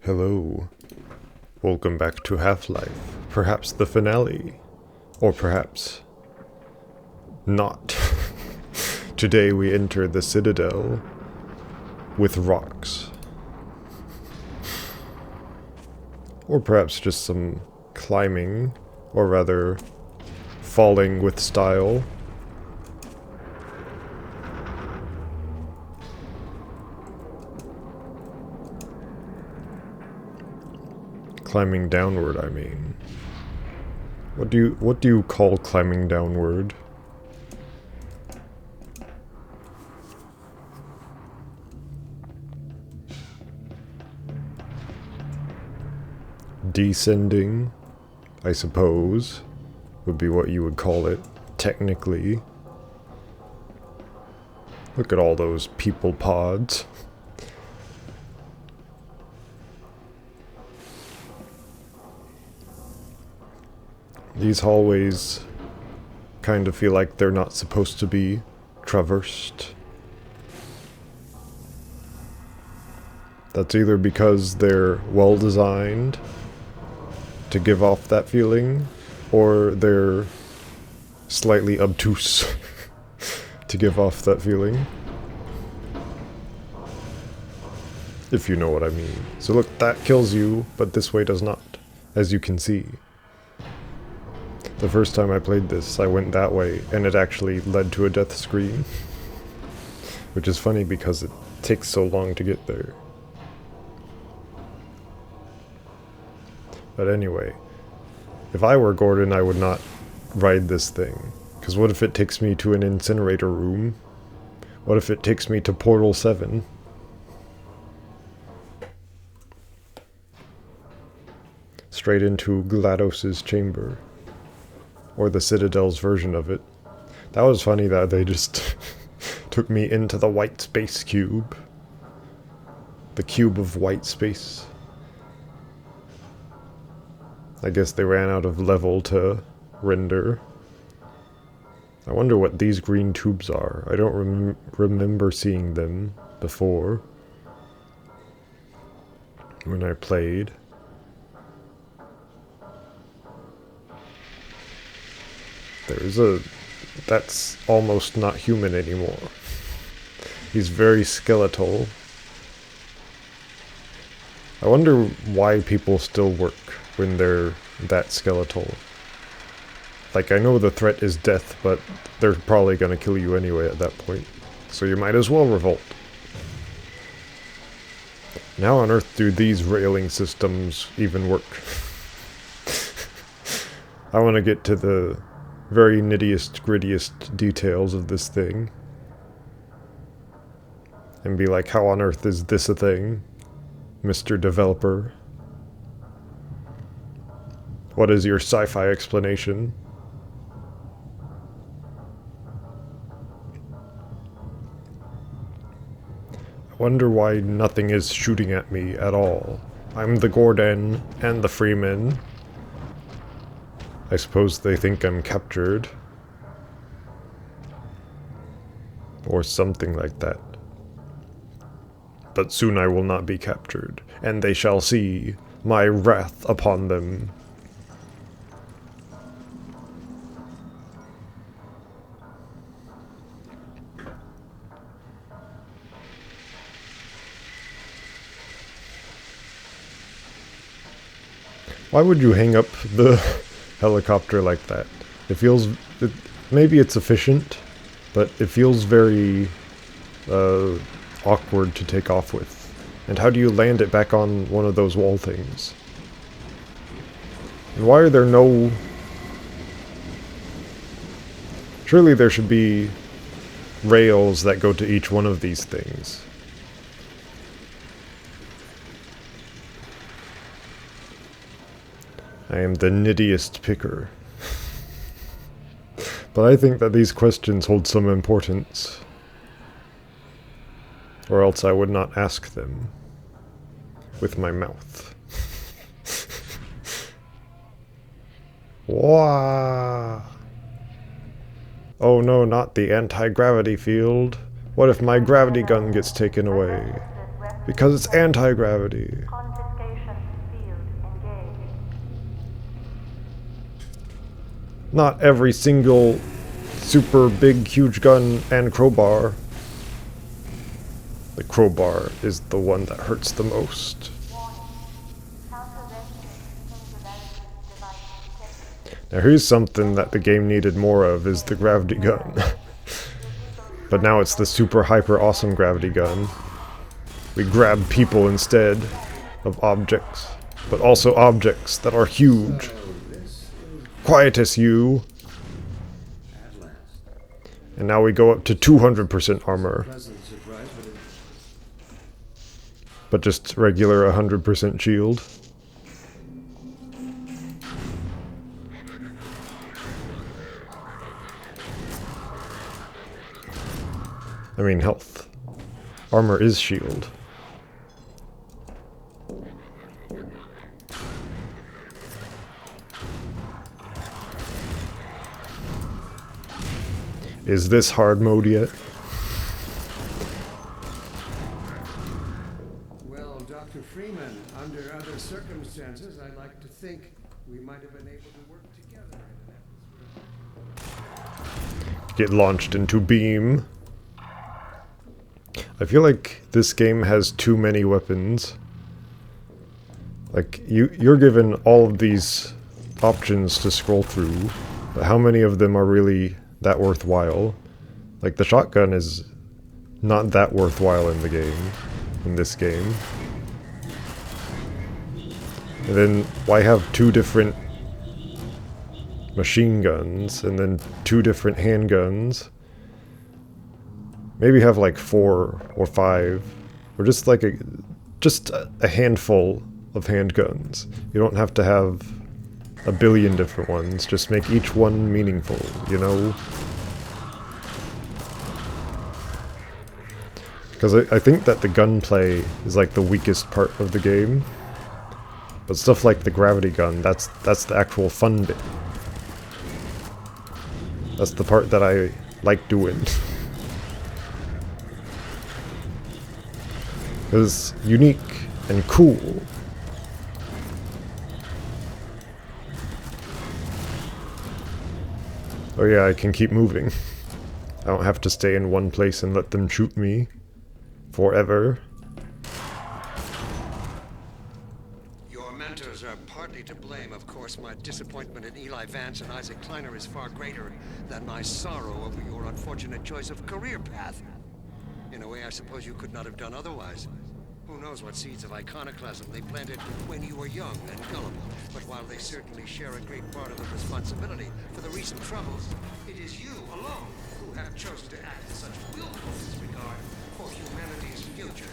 Hello. Welcome back to Half-Life. Perhaps the finale. Or perhaps not. Today we enter the Citadel with rocks. Or perhaps just some climbing, or rather falling with style. Climbing downward, I mean. What do you call climbing downward? Descending, I suppose, would be what you would call it, technically. Look at all those people pods. These hallways kind of feel like they're not supposed to be traversed. That's either because they're well designed to give off that feeling, or they're slightly obtuse to give off that feeling. If you know what I mean. So look, that kills you, but this way does not, as you can see. The first time I played this, I went that way, and it actually led to a death screen. Which is funny because it takes so long to get there. But anyway, if I were Gordon, I would not ride this thing. Because what if it takes me to an incinerator room? What if it takes me to Portal 7? Straight into GLaDOS's chamber. Or the Citadel's version of it. That was funny that they just took me into the white space cube. The cube of white space. I guess they ran out of level to render. I wonder what these green tubes are. I don't remember seeing them before. When I played. That's almost not human anymore. He's very skeletal. I wonder why people still work when they're that skeletal. Like, I know the threat is death, but they're probably gonna kill you anyway at that point. So you might as well revolt. How on earth do these railing systems even work? I want to get to the very nittiest, grittiest details of this thing. And be like, how on earth is this a thing, Mr. Developer? What is your sci-fi explanation? I wonder why nothing is shooting at me at all. I'm the Gordon and the Freeman. I suppose they think I'm captured. Or something like that. But soon I will not be captured, and they shall see my wrath upon them. Why would you hang up the helicopter like that? Maybe it's efficient, but it feels very awkward to take off with. And how do you land it back on one of those wall things? And why are there no... Surely there should be rails that go to each one of these things. I am the nittiest picker. But I think that these questions hold some importance. Or else I would not ask them. With my mouth. Wah! Oh no, not the anti-gravity field. What if my gravity gun gets taken away? Because it's anti-gravity. Not every single super big huge gun and crowbar. The crowbar is the one that hurts the most. Now here's something that the game needed more of, is the gravity gun. But now it's the super hyper awesome gravity gun. We grab people instead of objects, but also objects that are huge. Quietus, you! And now we go up to 200% armor. But just regular 100% shield. I mean health. Armor is shield. Is this hard mode yet? Well, Dr. Freeman, under other circumstances, I like to think we might have been able to work together in an atmosphere. Get launched into beam. I feel like this game has too many weapons. Like, you're given all of these options to scroll through, but how many of them are really that worthwhile? Like, the shotgun is not that worthwhile in the game, in this game. And then, why have 2 different machine guns, and then 2 different handguns? Maybe have like 4 or 5, or just like a handful of handguns. You don't have to have a billion different ones, just make each one meaningful, you know? Because I think that the gunplay is like the weakest part of the game. But stuff like the gravity gun, that's the actual fun bit. That's the part that I like doing. It's unique and cool. Oh yeah, I can keep moving. I don't have to stay in one place and let them shoot me forever. Your mentors are partly to blame, of course. My disappointment in Eli Vance and Isaac Kleiner is far greater than my sorrow over your unfortunate choice of career path. In a way, I suppose you could not have done otherwise. Who knows what seeds of iconoclasm they planted when you were young and gullible. But while they certainly share a great part of the responsibility for the recent troubles, it is you alone who have chosen to act in such willful disregard for humanity's future.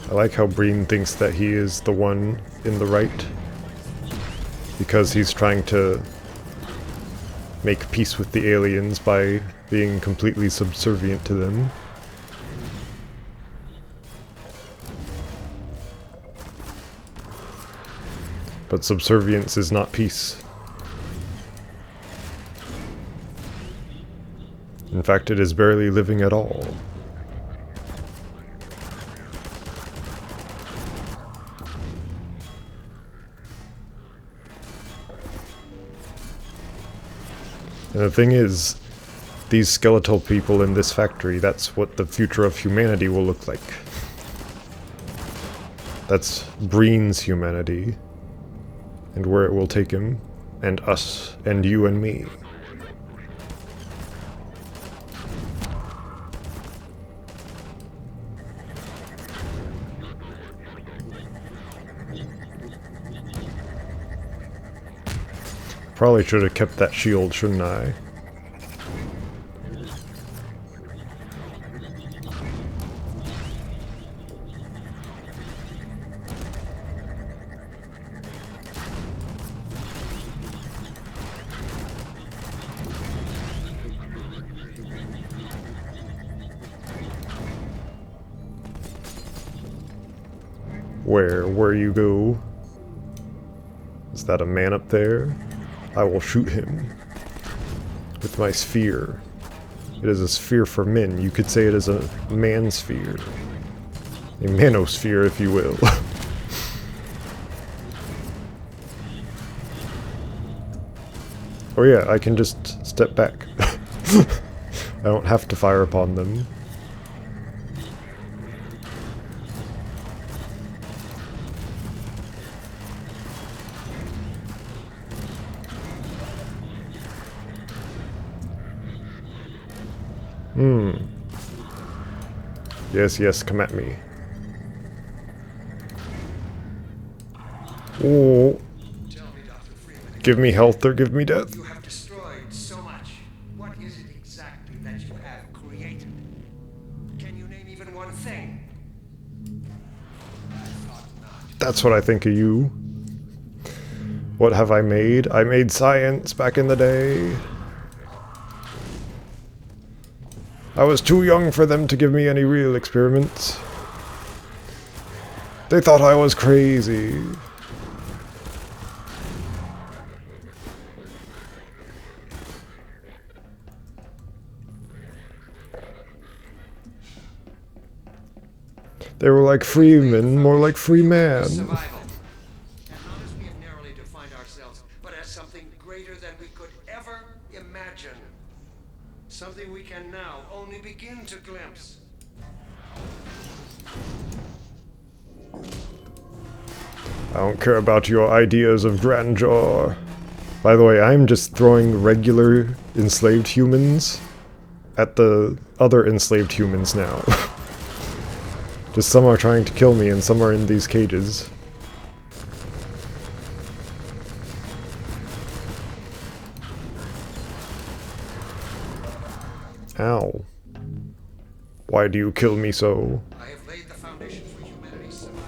I like how Breen thinks that he is the one in the right, because he's trying to make peace with the aliens by being completely subservient to them. But subservience is not peace. In fact, it is barely living at all. And the thing is, these skeletal people in this factory, that's what the future of humanity will look like. That's Breen's humanity, and where it will take him, and us, and you and me. Probably should have kept that shield, shouldn't I? Where you go? Is that a man up there? I will shoot him with my sphere. It is a sphere for men. You could say it is a man-sphere. A manosphere, if you will. Oh yeah, I can just step back. I don't have to fire upon them. Yes, yes, come at me. Oh. Give me health or give me death. You have destroyed so much. What is it exactly that you have created? Can you name even one thing? I thought not. That's what I think of you. What have I made? I made science back in the day. I was too young for them to give me any real experiments. They thought I was crazy. They were like freemen, more like free man. Survival. And not as we have narrowly defined ourselves, but as something greater than we could ever imagine. Something we can now only begin to glimpse. I don't care about your ideas of grandeur. By the way, I'm just throwing regular enslaved humans at the other enslaved humans now. Just some are trying to kill me and some are in these cages. Ow. Why do you kill me so? I have laid the foundation for humanity's survival.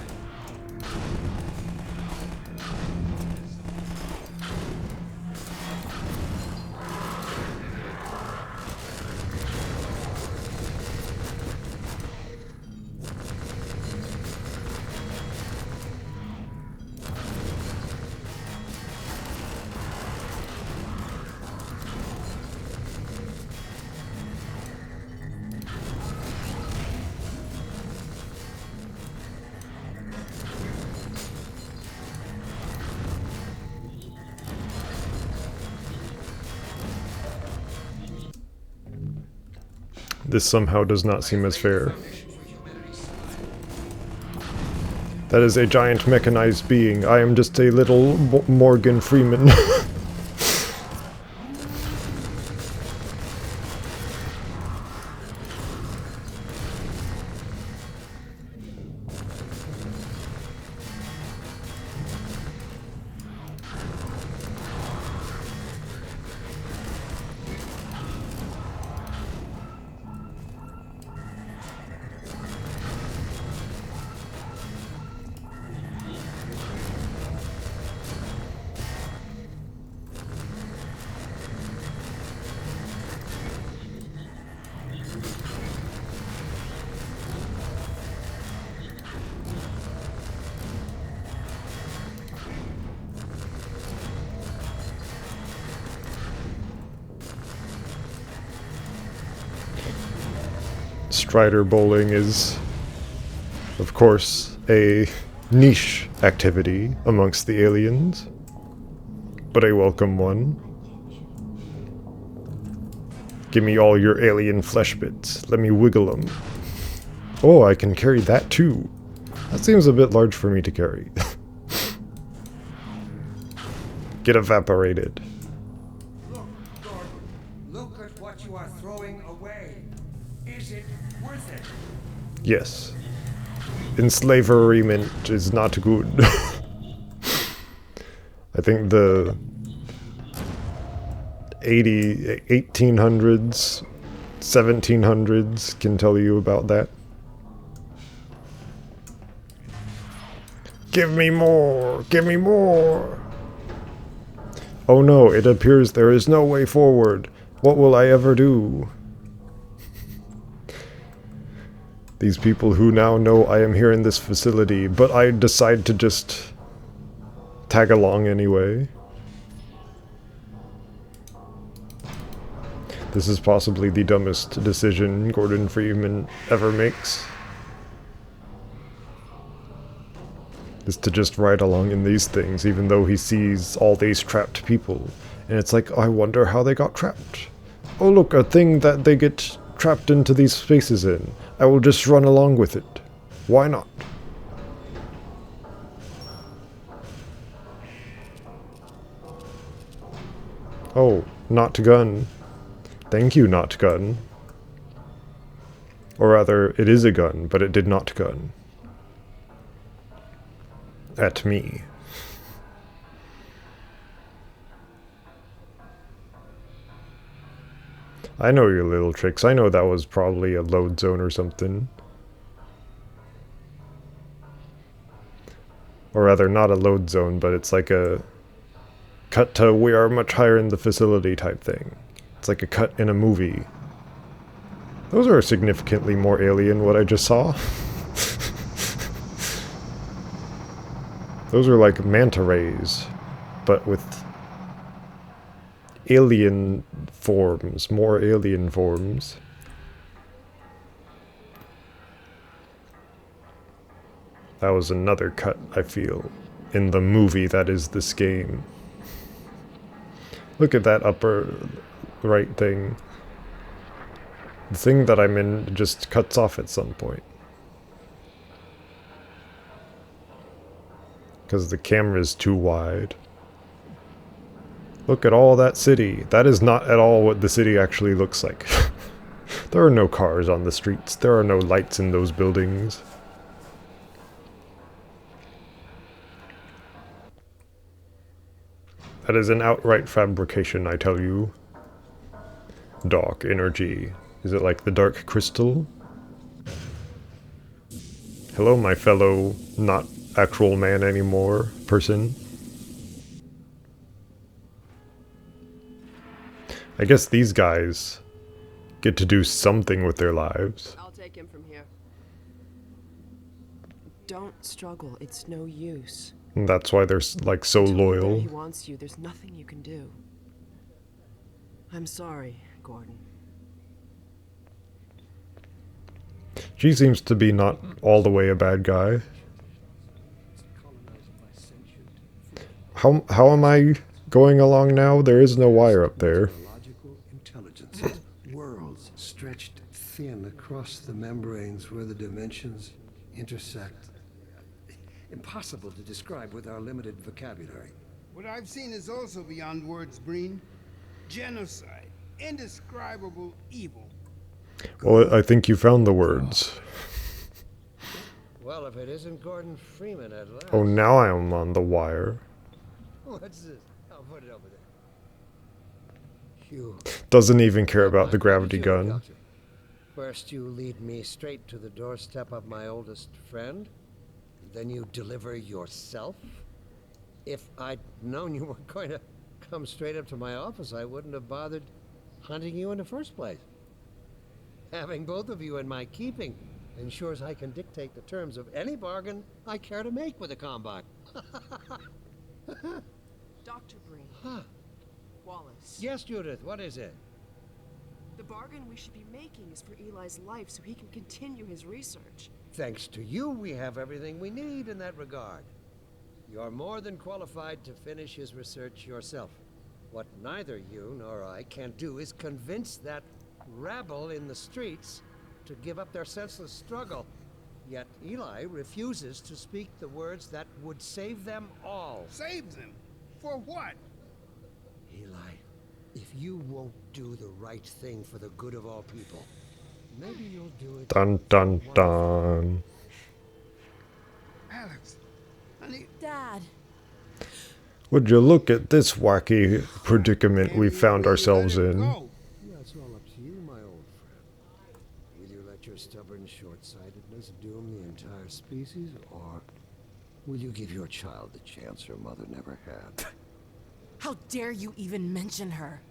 This somehow does not seem as fair. That is a giant mechanized being. I am just a little Morgan Freeman. Strider bowling is, of course, a niche activity amongst the aliens, but a welcome one. Give me all your alien flesh bits. Let me wiggle them. Oh, I can carry that too. That seems a bit large for me to carry. Get evaporated. Look, Gordon. Look at what you are throwing away. Is it worth it? Yes. Enslavement is not good. I think the 1800s, 1700s can tell you about that. Give me more! Give me more! Oh no, it appears there is no way forward. What will I ever do? These people who now know I am here in this facility, but I decide to just tag along anyway. This is possibly the dumbest decision Gordon Freeman ever makes. Is to just ride along in these things, even though he sees all these trapped people. And it's like, I wonder how they got trapped. Oh look, a thing that they get trapped into these spaces in. I will just run along with it. Why not? Oh, not gun. Thank you, not gun. Or rather, it is a gun, but it did not gun. At me. I know your little tricks. I know that was probably a load zone or something. Or rather, not a load zone, but it's like a cut to we are much higher in the facility type thing. It's like a cut in a movie. Those are significantly more alien what I just saw. Those are like manta rays, but with alien forms, more alien forms. That was another cut, I feel, in the movie that is this game. Look at that upper right thing. The thing that I'm in just cuts off at some point. Because the camera is too wide. Look at all that city. That is not at all what the city actually looks like. There are no cars on the streets. There are no lights in those buildings. That is an outright fabrication, I tell you. Dark energy. Is it like the dark crystal? Hello, my fellow not actual man anymore person. I guess these guys get to do something with their lives. I'll take him from here. Don't struggle. It's no use. And that's why they're like so Until loyal. he wants you. There's nothing you can do. I'm sorry, Gordon. She seems to be not all the way a bad guy. How am I going along now? There is no wire up there. Logical intelligence. Worlds stretched thin across the membranes where the dimensions intersect. Impossible to describe with our limited vocabulary. What I've seen is also beyond words, Breen. Genocide. Indescribable evil. Well, I think you found the words. Well, if it isn't Gordon Freeman at last. Oh, now I am on the wire. What's this? I'll put it over there. Hugh. Doesn't even care about the What gravity did you do, gun. Doctor? First you lead me straight to the doorstep of my oldest friend. Then you deliver yourself. If I'd known you weren't going to come straight up to my office, I wouldn't have bothered hunting you in the first place. Having both of you in my keeping ensures I can dictate the terms of any bargain I care to make with a Combine. Dr. Breen. Huh. Wallace. Yes, Judith, what is it? The bargain we should be making is for Eli's life so he can continue his research. Thanks to you, we have everything we need in that regard. You're more than qualified to finish his research yourself. What neither you nor I can do is convince that rabble in the streets to give up their senseless struggle. Yet Eli refuses to speak the words that would save them all. Save them? For what? Eli, if you won't do the right thing for the good of all people, maybe you'll do it. Dun dun dun. Alex. Honey. Dad. Would you look at this wacky predicament we found ourselves in? That's all up to you, my old friend. Will you let your stubborn short-sightedness doom the entire species, or will you give your child the chance her mother never had? How dare you even mention her?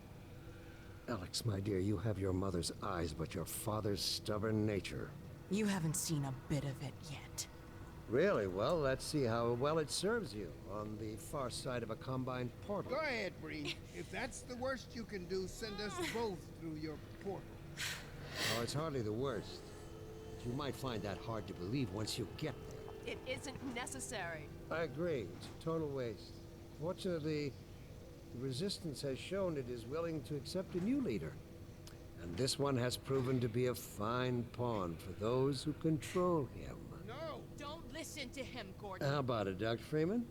Alex, my dear, you have your mother's eyes, but your father's stubborn nature. You haven't seen a bit of it yet. Really? Well, let's see how well it serves you on the far side of a combined portal. Go ahead, Breen. If that's the worst you can do, send us both through your portal. Oh, it's hardly the worst. You might find that hard to believe once you get there. It isn't necessary. I agree. It's a total waste. Fortunately, the Resistance has shown it is willing to accept a new leader. And this one has proven to be a fine pawn for those who control him. No! Don't listen to him, Gordon. How about it, Dr. Freeman?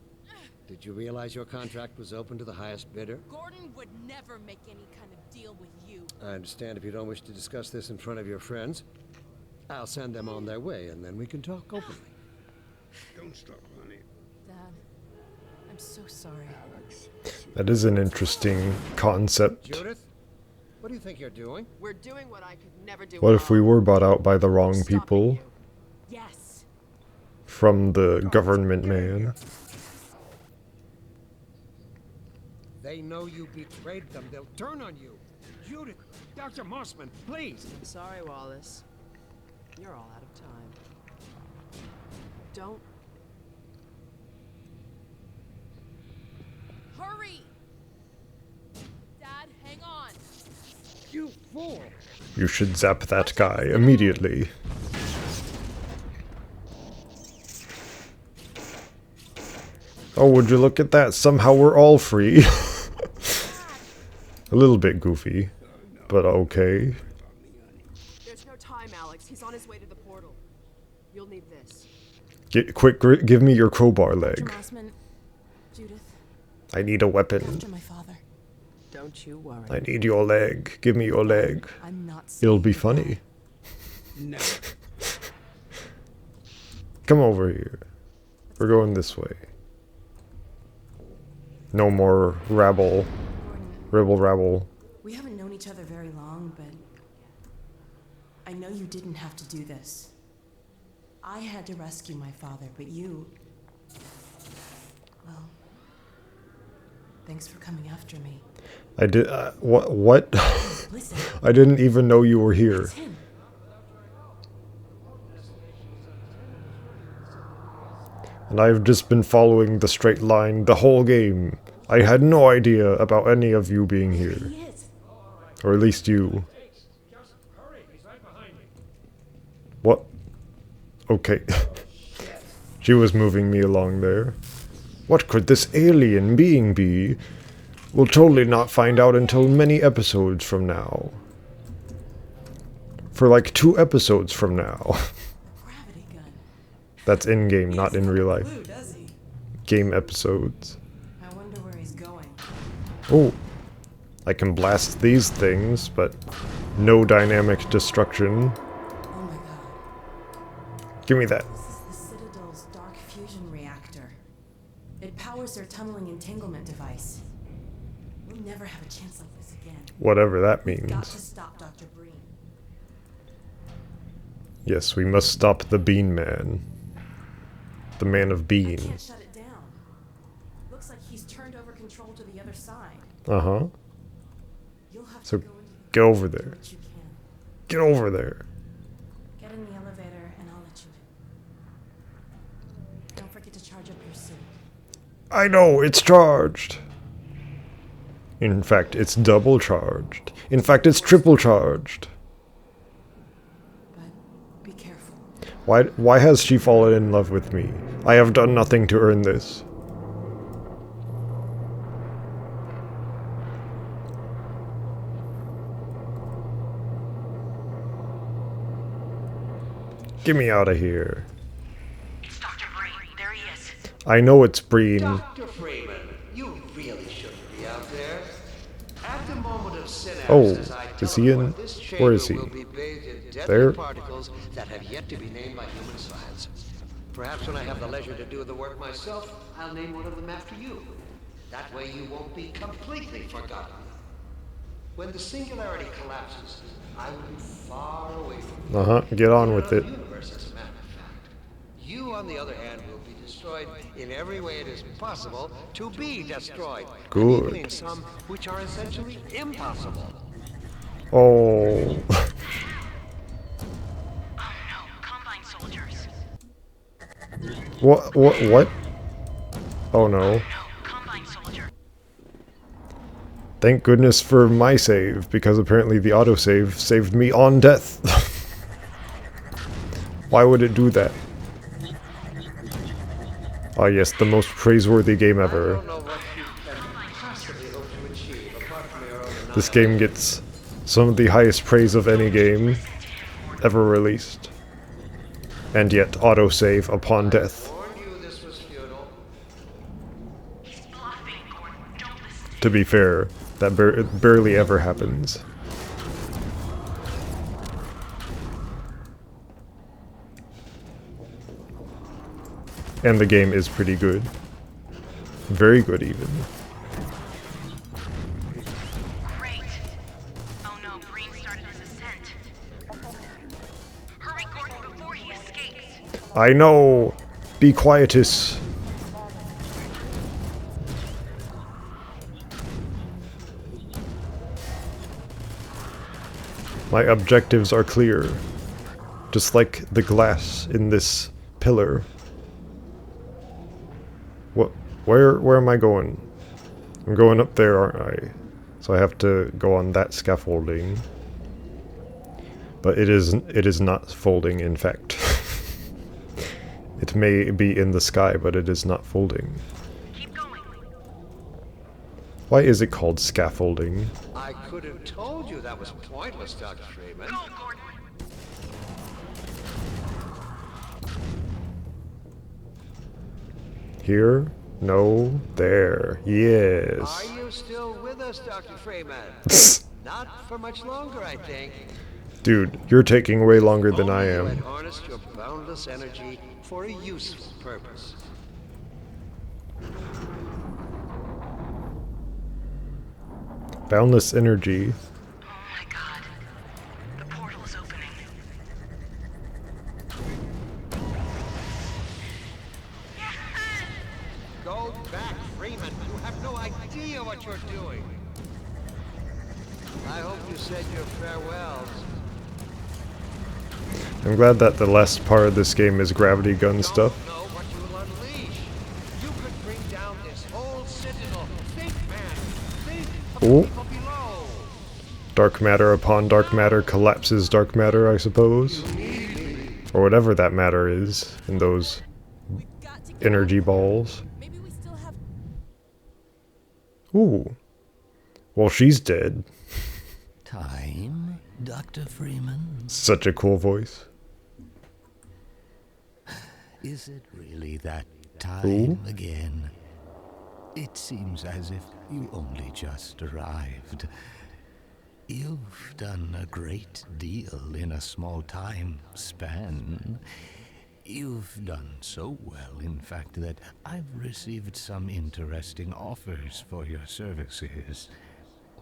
Did you realize your contract was open to the highest bidder? Gordon would never make any kind of deal with you. I understand if you don't wish to discuss this in front of your friends. I'll send them on their way, and then we can talk openly. Don't stop, honey. Dad, I'm so sorry. Alex. That is an interesting concept. Judith, what do you think you're doing? We're doing what I could never do. What if we alone. were bought out by the wrong Stopping people? you. Yes. From the government man? They know you betrayed them. They'll turn on you. Judith, Dr. Mossman, please. Sorry, Wallace. You're all out of time. Don't. Hurry! Dad, hang on. You fool. You should zap that guy immediately. Oh, would you look at that? Somehow we're all free. A little bit goofy, but okay. There's no time, Alex. He's on his way to the portal. You'll need this. Give me your crowbar Dr. leg. Mossman, Judith, I need a weapon. after my father. Don't you worry. I need your leg. Give me your leg. I'm not It'll be saying funny. No. Come over here. We're going this way. No more rabble. Gordon, Rabble. we haven't known each other very long, but I know you didn't have to do this. I had to rescue my father, but you... Well, thanks for coming after me. I did. What? Listen, I didn't even know you were here. it's him. And I've just been following the straight line the whole game. I had no idea about any of you being here. He is. Or at least you. What? Okay. She was moving me along there. What could this alien being be? We'll totally not find out until many episodes from now. For like 2 episodes from now. Gravity gun. That's in-game, not in real life. Blue, does he? Game episodes. I wonder where he's going. Oh, I can blast these things, but no dynamic destruction. Oh my god. Give me that. This is the Citadel's dark fusion reactor. It powers their tunneling entanglement device. We'll never have a chance like this again. Whatever that We've got means. to stop Dr. Breen. Yes, we must stop the Bean Man. The Man of I Bean. can't shut it down. Looks like he's turned over control to the other side. Uh-huh. You'll have So to go into get over do there. what you can. Get over there. Get in the elevator and I'll let you in. Don't forget to charge up your suit. I know, it's charged. In fact, it's double charged. In fact, it's triple charged. But be careful. Why has she fallen in love with me? I have done nothing to earn this. Get me out of here. It's Dr. Breen. There he is. I know it's Breen. Dr. Freeman, you really shouldn't be out there. At the moment of synapses, Oh, is he in? teleport, this Where is chamber he? will be bathed in deadly There? particles that have yet to be named by human science. Perhaps when I have the leisure to do the work myself, I'll name one of them after you. That way you won't be completely forgotten. When the singularity collapses, I will be far away from you. Uh-huh, get on with it. Universe, as a matter of fact. You, on the other hand, will be destroyed in every way it is possible to be destroyed. And Good. even in some which are essentially impossible. Oh. Oh no, Combine soldiers. What? Oh no. Combine soldier. Thank goodness for my save, because apparently the autosave saved me on death. Why would it do that? Ah yes, the most praiseworthy game ever. This game gets some of the highest praise of any game ever released. And yet, autosave upon death. To be fair, that barely ever happens. And the game is pretty good. Very good, even. Great. Oh no, Breen started his ascent. Hurry, Gordon, before he escapes. I know! Be quietus. My objectives are clear. Just like the glass in this pillar. What? Where am I going? I'm going up there, aren't I? So I have to go on that scaffolding. But it is not folding, in fact. It may be in the sky, but it is not folding. Keep going. Why is it called scaffolding? I could have told you that was pointless, Dr. Freeman. Go, Gordon. Here? No. There. Yes. Are you still with us, Dr. Freeman? Not for much longer, I think. Dude, you're taking way longer than I Only you had am. harnessed your boundless energy for a useful purpose. Boundless energy. Oh my god. The portal is opening. Go back, Freeman. You have no idea what you're doing. I hope you said your farewells. I'm glad that the last part of this game is gravity gun stuff. Don't know what you will unleash. You could bring down this whole Citadel. Think, man. Think of the Ooh. people below. Dark matter upon dark matter collapses dark matter, I suppose. Or whatever that matter is in those energy balls. Maybe we still have. Ooh. Well, she's dead. Time, Dr. Freeman? Such a cool voice. Is it really that time again? It seems as if you only just arrived. You've done a great deal in a small time span. You've done so well, in fact, that I've received some interesting offers for your services.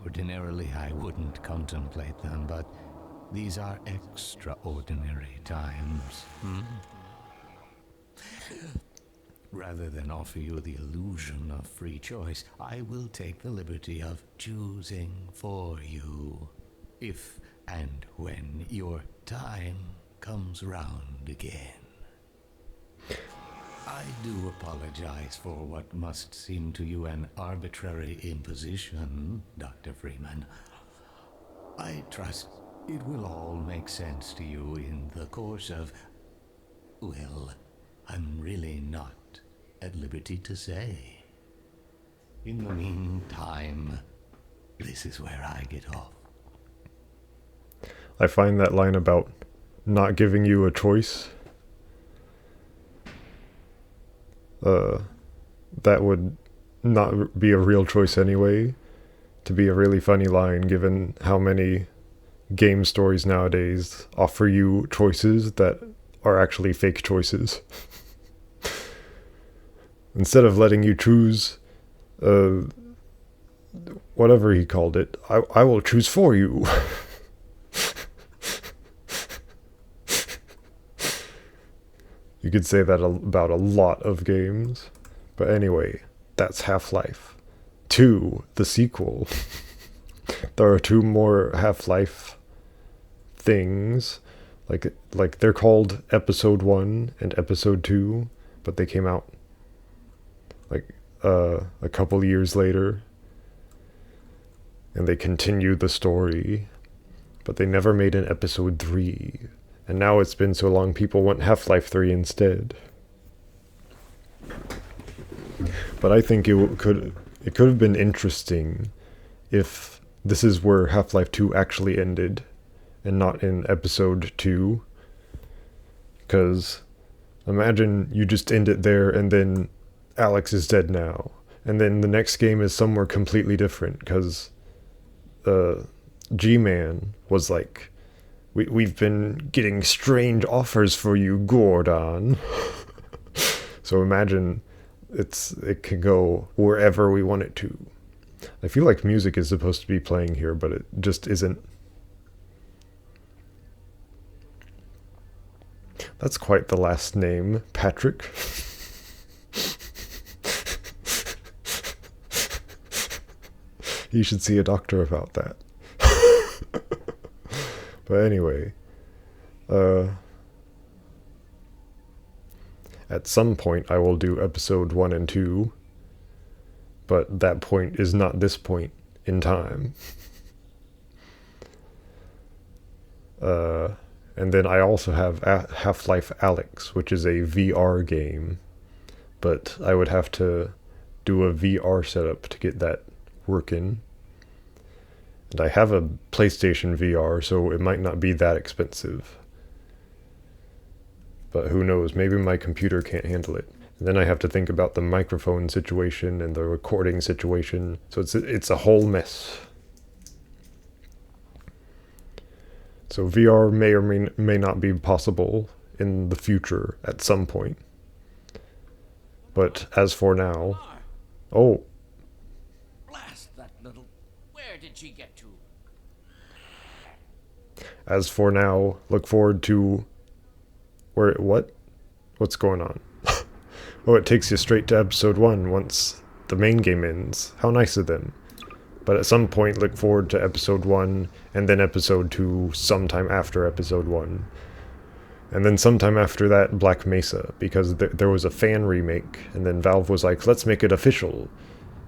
Ordinarily, I wouldn't contemplate them, but these are extraordinary times. Rather than offer you the illusion of free choice, I will take the liberty of choosing for you, if and when your time comes round again. I do apologize for what must seem to you an arbitrary imposition, Dr. Freeman. I trust it will all make sense to you in the course of... well, I'm really not at liberty to say. In the meantime, this is where I get off. I find that line about not giving you a choice, that would not be a real choice anyway, to be a really funny line given how many game stories nowadays offer you choices that are actually fake choices. Instead of letting you choose, whatever he called it, I will choose for you. You could say that about a lot of games. But anyway, that's Half-Life 2, the sequel. There are 2 more Half-Life things. Like they're called Episode 1 and Episode 2. but they came out like a couple years later, and they continued the story, but they never made an episode 3. And now it's been so long, people want Half-Life 3 instead. But I think it could have been interesting if this is where Half-Life 2 actually ended, and not in episode 2. Because imagine you just end it there, and then Alex is dead now. And then the next game is somewhere completely different, because G-Man was like, we've been getting strange offers for you, Gordon. So imagine it can go wherever we want it to. I feel like music is supposed to be playing here, but it just isn't. That's quite the last name, Patrick. You should see a doctor about that. But anyway, at some point I will do episode 1 and 2, but that point is not this point in time. And then I also have Half-Life Alyx, which is a VR game, but I would have to do a VR setup to get that working. And I have a PlayStation VR, so it might not be that expensive. But who knows, maybe my computer can't handle it. And then I have to think about the microphone situation and the recording situation, so it's a whole mess. So VR may or may not be possible in the future at some point. But as for now... Oh! Blast that little... Where did she get to? As for now, look forward to... What? What's going on? Oh, it takes you straight to episode 1 once the main game ends. How nice of them. But at some point, look forward to episode 1, and then episode 2 sometime after episode 1. And then sometime after that, Black Mesa, because there was a fan remake, and then Valve was like, let's make it official.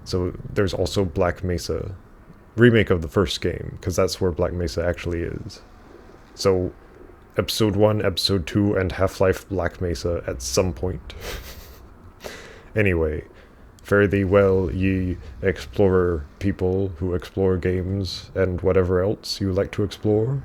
So there's also Black Mesa, remake of the first game, because that's where Black Mesa actually is. So episode 1, episode 2, and Half-Life Black Mesa at some point. Anyway, fare thee well, ye explorer people who explore games and whatever else you like to explore.